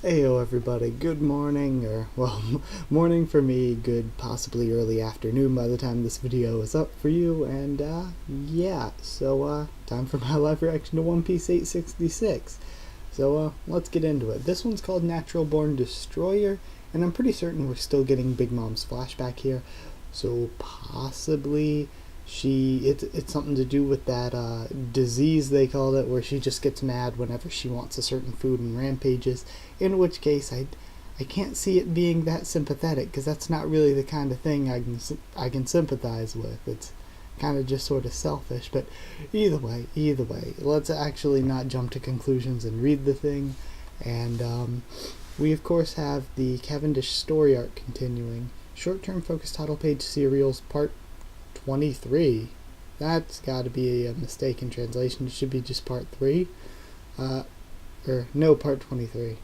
Heyo everybody, good morning, or, well, morning for me, good possibly early afternoon by the time this video is up for you, and time for my live reaction to One Piece 866. So let's get into it. This one's called Natural Born Destroyer, and I'm pretty certain we're still getting Big Mom's flashback here, so possibly it's something to do with that disease they called it, where she just gets mad whenever she wants a certain food and rampages, in which case I can't see it being that sympathetic, because that's not really the kind of thing I can sympathize with. It's kind of just sort of selfish. But either way, let's actually not jump to conclusions and read the thing. And we of course have the Cavendish story arc continuing. Short-term focus title page serials part 23. That's got to be a mistake in translation. It should be just part 3. Part 23.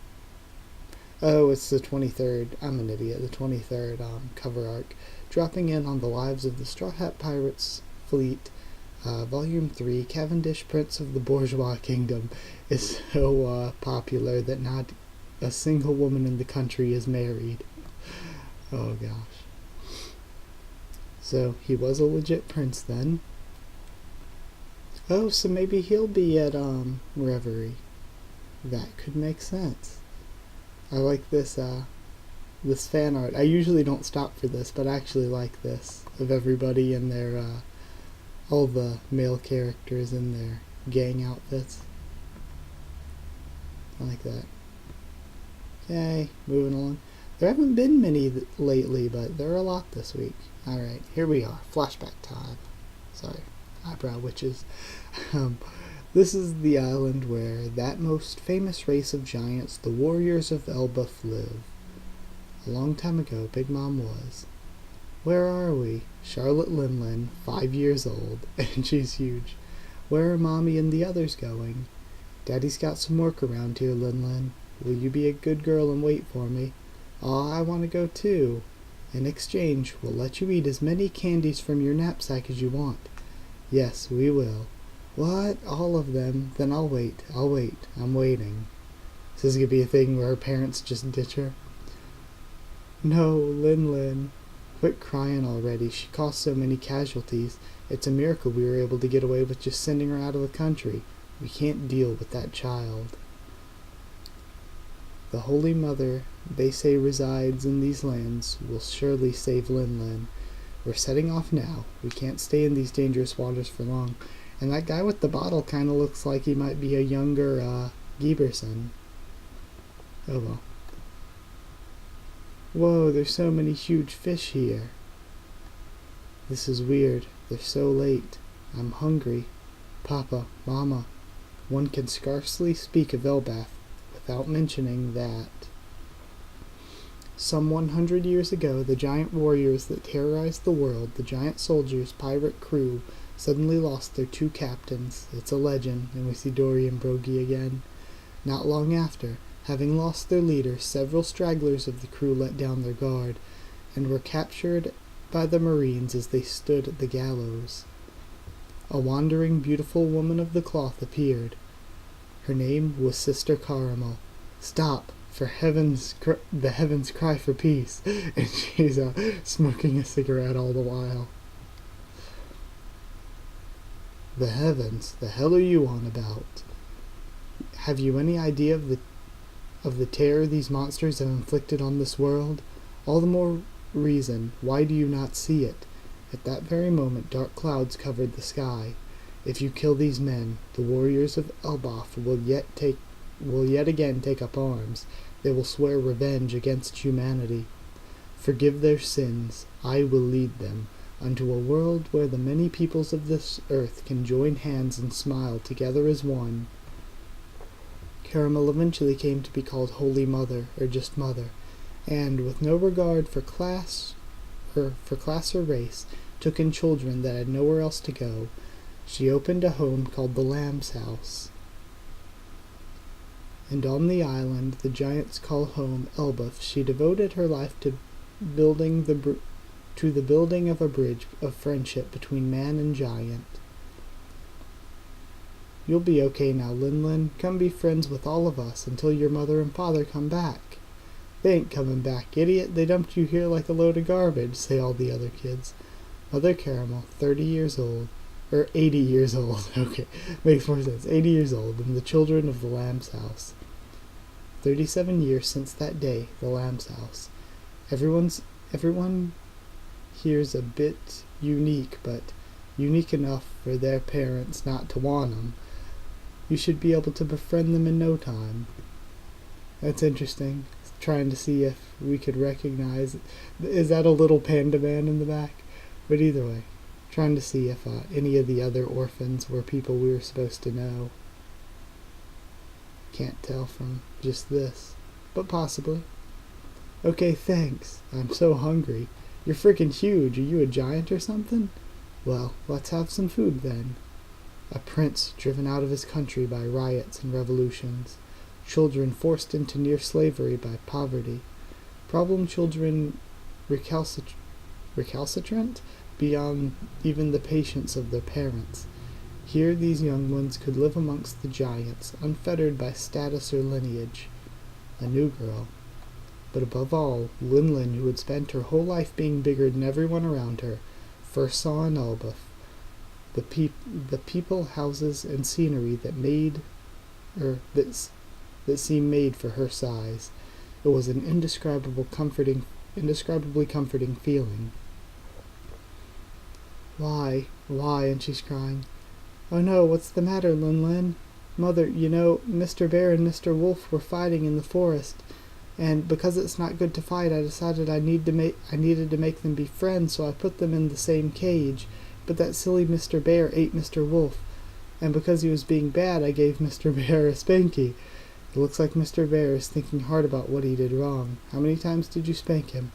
Oh, it's the 23rd. I'm an idiot. The 23rd cover arc. Dropping in on the lives of the Straw Hat Pirates fleet. Volume 3, Cavendish, Prince of the Bourgeois Kingdom, is so popular that not a single woman in the country is married. Oh gosh. So he was a legit prince then. Oh, so maybe he'll be at Reverie. That could make sense. I like this this fan art. I usually don't stop for this, but I actually like this, of everybody in their all the male characters in their gang outfits. I like that. Okay, moving along. There haven't been many lately, but there are a lot this week. Alright, here we are. Flashback time. Sorry, eyebrow witches. This is the island where that most famous race of giants, the warriors of Elbaf, live. A long time ago, Big Mom was. Where are we? Charlotte Linlin, 5 years old, and she's huge. Where are Mommy and the others going? Daddy's got some work around here, Linlin. Will you be a good girl and wait for me? Aw, I want to go too. In exchange, we'll let you eat as many candies from your knapsack as you want. Yes, we will. What? All of them? Then I'll wait. I'm waiting. Is this gonna be a thing where her parents just ditch her? No, Linlin. Quit crying already. She caused so many casualties. It's a miracle we were able to get away with just sending her out of the country. We can't deal with that child. The Holy Mother, they say, resides in these lands, will surely save Linlin. We're setting off now. We can't stay in these dangerous waters for long. And that guy with the bottle kind of looks like he might be a younger, Giberson. Oh well. Whoa, there's so many huge fish here. This is weird. They're so late. I'm hungry. Papa, Mama. One can scarcely speak of Elbaf without mentioning that. Some 100 years ago, the giant warriors that terrorized the world, the giant soldiers' pirate crew, suddenly lost their 2 captains. It's a legend, and we see Dory and Brogy again. Not long after, having lost their leader, several stragglers of the crew let down their guard, and were captured by the Marines as they stood at the gallows. A wandering, beautiful woman of the cloth appeared. Her name was Sister Caramel. Stop! For the heavens cry for peace. And she's smoking a cigarette all the while. The heavens? The hell are you on about? Have you any idea of the terror these monsters have inflicted on this world? All the more reason, why do you not see it? At that very moment, dark clouds covered the sky. If you kill these men, the warriors of Elbaf will yet again take up arms. They will swear revenge against humanity. Forgive their sins. I will lead them unto a world where the many peoples of this earth can join hands and smile together as one. Caramel eventually came to be called Holy Mother, or just Mother, and with no regard for class or race, took in children that had nowhere else to go. She opened a home called the Lamb's House. And on the island the giants call home Elbaf, she devoted her life to building of a bridge of friendship between man and giant. You'll be okay now, Lin. Come be friends with all of us until your mother and father come back. They ain't coming back, idiot. They dumped you here like a load of garbage, say all the other kids. Mother Caramel, 30 years old, or 80 years old, okay, makes more sense, 80 years old, and the children of the Lamb's house. 37 years since that day, the Lamb's house. Everyone here's a bit unique, but unique enough for their parents not to want them. You should be able to befriend them in no time. That's interesting. Trying to see if we could recognize. Is that a little panda man in the back? But either way, trying to see if any of the other orphans were people we were supposed to know. Can't tell from just this, but possibly. Okay, thanks. I'm so hungry. You're freaking huge. Are you a giant or something? Well, let's have some food then. A prince driven out of his country by riots and revolutions. Children forced into near slavery by poverty. Problem children recalcitrant beyond even the patience of their parents. Here these young ones could live amongst the giants, unfettered by status or lineage. A new girl. But above all, Lin, who had spent her whole life being bigger than everyone around her, first saw in Elbaf the people, houses, and scenery that seemed made for her size. It was an indescribably comforting feeling. Why? And she's crying. Oh no, what's the matter, Lin? Mother, you know, Mr. Bear and Mr. Wolf were fighting in the forest, and because it's not good to fight, I decided I needed to make them be friends, so I put them in the same cage. But that silly Mr. Bear ate Mr. Wolf, and because he was being bad, I gave Mr. Bear a spanky. It looks like Mr. Bear is thinking hard about what he did wrong. How many times did you spank him?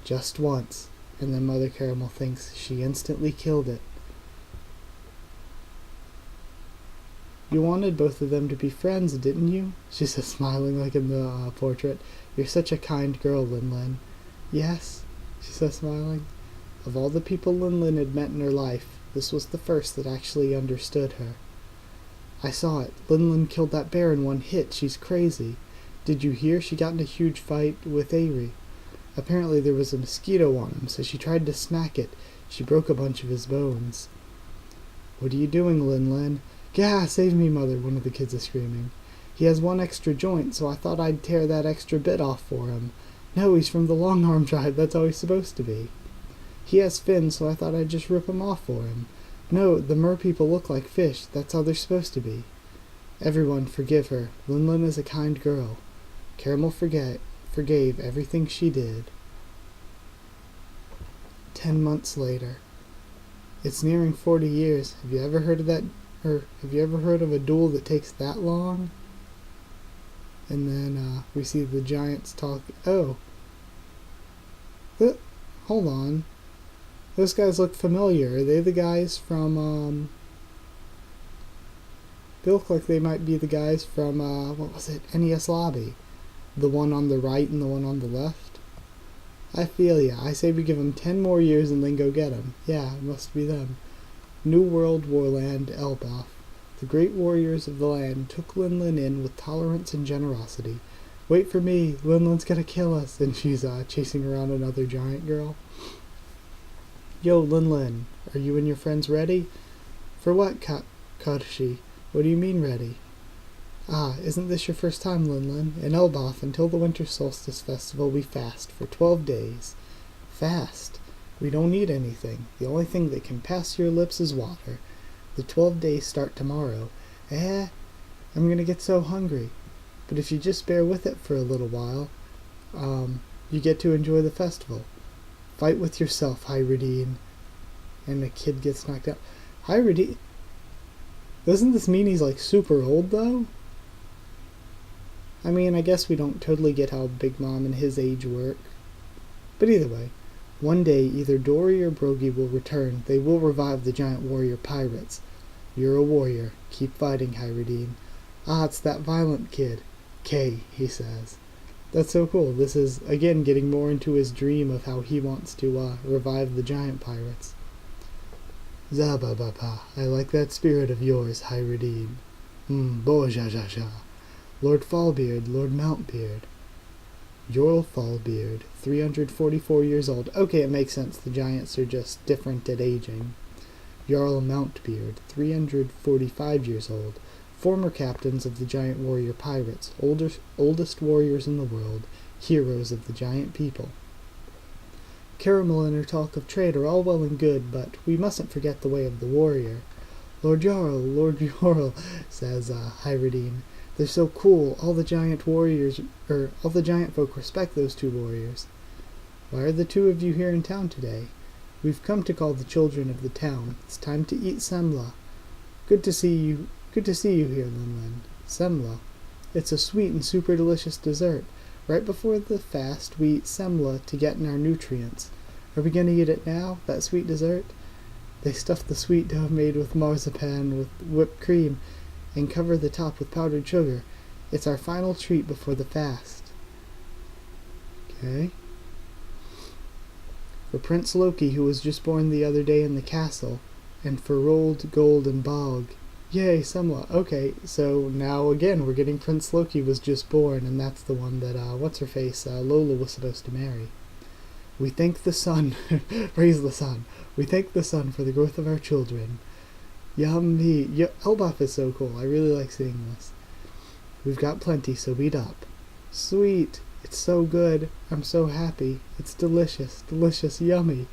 Just once. And then Mother Caramel thinks she instantly killed it. You wanted both of them to be friends, didn't you? She says, smiling like in the portrait. You're such a kind girl, Lin. Yes, she says, smiling. Of all the people Lin had met in her life, this was the first that actually understood her. I saw it. Lin killed that bear in one hit. She's crazy. Did you hear? She got in a huge fight with Ari. Apparently there was a mosquito on him, so she tried to smack it. She broke a bunch of his bones. What are you doing, Lin? Gah, save me, Mother, one of the kids is screaming. He has one extra joint, so I thought I'd tear that extra bit off for him. No, he's from the Longarm tribe. That's how he's supposed to be. He has fins, so I thought I'd just rip him off for him. No, the mer people look like fish. That's how they're supposed to be. Everyone forgive her. Lin is a kind girl. Caramel forgave everything she did. 10 months later. It's nearing 40 years. Have you ever heard of that? Or have you ever heard of a duel that takes that long? And then we see the giants talk. Oh. Hold on. Those guys look familiar. Are they the guys from, They look like they might be the guys from, what was it? NES Lobby. The one on the right and the one on the left. I feel ya. I say we give them 10 more years and then go get them. Yeah, it must be them. New World Warland, Elbaf. The great warriors of the land took Lin in with tolerance and generosity. Wait for me. Lin's gonna kill us. And she's chasing around another giant girl. Yo, Lin, are you and your friends ready? For what, Kadoshi? What do you mean ready? Ah, isn't this your first time, Lin? In Elbaf, until the Winter Solstice Festival, we fast for 12 days. Fast? We don't eat anything. The only thing that can pass your lips is water. The 12 days start tomorrow. I'm gonna get so hungry. But if you just bear with it for a little while, you get to enjoy the festival. Fight with yourself, Rudy. And the kid gets knocked out. Rudy? Doesn't this mean he's like super old though? I mean, I guess we don't totally get how Big Mom and his age work. But either way, one day either Dory or Brogy will return. They will revive the giant warrior pirates. You're a warrior. Keep fighting, Rudy. Ah, it's that violent kid. Kay, he says. That's so cool. This is, again, getting more into his dream of how he wants to revive the giant pirates. Zabababa, I like that spirit of yours, Rudy. Bojajaja. Lord Fallbeard, Lord Mountbeard. Jarl Fallbeard, 344 years old. Okay, it makes sense. The giants are just different at aging. Jarl Mountbeard, 345 years old. Former captains of the giant warrior pirates, oldest warriors in the world, heroes of the giant people. Caramel and her talk of trade are all well and good, but we mustn't forget the way of the warrior. Lord Jarl, says Hyrudine. They're so cool. All the giant folk respect those two warriors. Why are the two of you here in town today? We've come to call the children of the town. It's time to eat semla. Good to see you here, Linlin. Semla. It's a sweet and super delicious dessert. Right before the fast, we eat semla to get in our nutrients. Are we going to eat it now, that sweet dessert? They stuff the sweet dough made with marzipan with whipped cream and cover the top with powdered sugar. It's our final treat before the fast. Okay. For Prince Loki, who was just born the other day in the castle, and for Rolled Gold and Bog. Yay, semla. Okay, so now again we're getting Prince Loki was just born, and that's the one that, what's-her-face, Lola was supposed to marry. We thank the sun, praise the sun. We thank the sun for the growth of our children. Yummy. Elbaf is so cool. I really like seeing this. We've got plenty, so eat up. Sweet. It's so good. I'm so happy. It's delicious, delicious, yummy.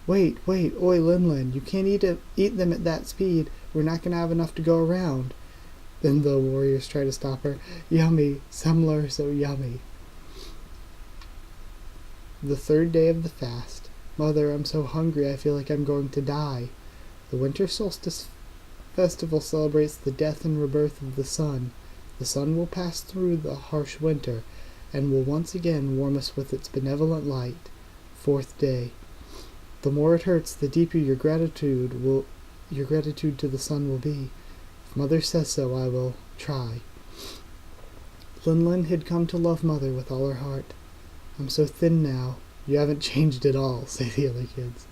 Wait, oi, Linlin, you can't eat them at that speed. We're not going to have enough to go around. Then the warriors try to stop her. Yummy. Semla are so yummy. The third day of the fast. Mother, I'm so hungry I feel like I'm going to die. The winter solstice festival celebrates the death and rebirth of the sun. The sun will pass through the harsh winter and will once again warm us with its benevolent light. Fourth day. The more it hurts, the deeper your gratitude to the sun will be. If Mother says so, I will try. Linlin had come to love Mother with all her heart. I'm so thin now. You haven't changed at all, say the other kids.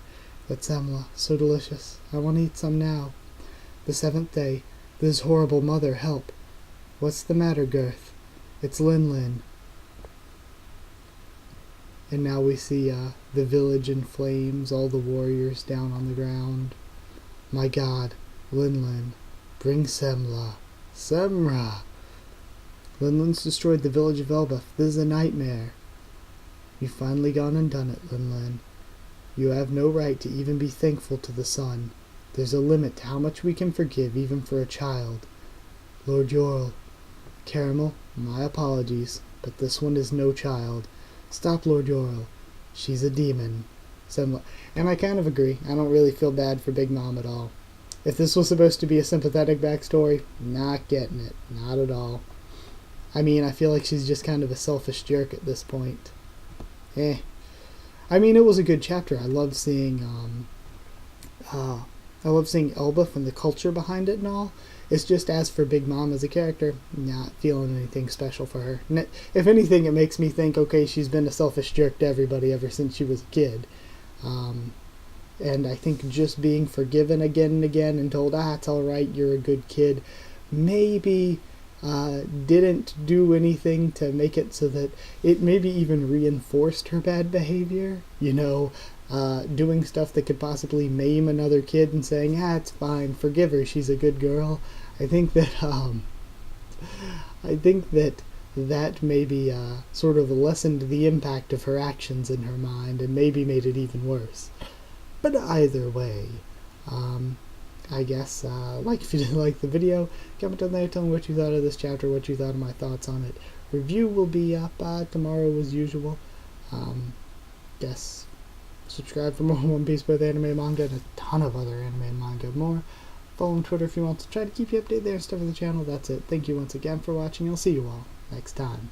That semla, so delicious. I want to eat some now. The seventh day. This horrible Mother, help. What's the matter, Girth? It's Linlin. And now we see the village in flames, all the warriors down on the ground. My God, Linlin, bring semla. Semra! Linlin's destroyed the village of Elbaf. This is a nightmare. You've finally gone and done it, Linlin. You have no right to even be thankful to the sun. There's a limit to how much we can forgive, even for a child. Lord Jarl. Caramel, my apologies, but this one is no child. Stop, Lord Jarl. She's a demon. Semla. And I kind of agree. I don't really feel bad for Big Mom at all. If this was supposed to be a sympathetic backstory, not getting it. Not at all. I mean, I feel like she's just kind of a selfish jerk at this point. I mean, it was a good chapter. I loved seeing Elbaf and the culture behind it and all. It's just as for Big Mom as a character, not feeling anything special for her. If anything, it makes me think, okay, she's been a selfish jerk to everybody ever since she was a kid. And I think just being forgiven again and again and told, it's alright, you're a good kid, maybe didn't do anything to make it so that it maybe even reinforced her bad behavior. Doing stuff that could possibly maim another kid and saying, it's fine, forgive her, she's a good girl. I think that that maybe sort of lessened the impact of her actions in her mind and maybe made it even worse. But either way, I guess, if you didn't like the video, comment down there, tell me what you thought of this chapter, what you thought of my thoughts on it. Review will be up tomorrow as usual. Guess subscribe for more One Piece, both anime, manga, and a ton of other anime and manga more. Follow on Twitter if you want to try to keep you updated there and stuff on the channel. That's it. Thank you once again for watching. I'll see you all next time.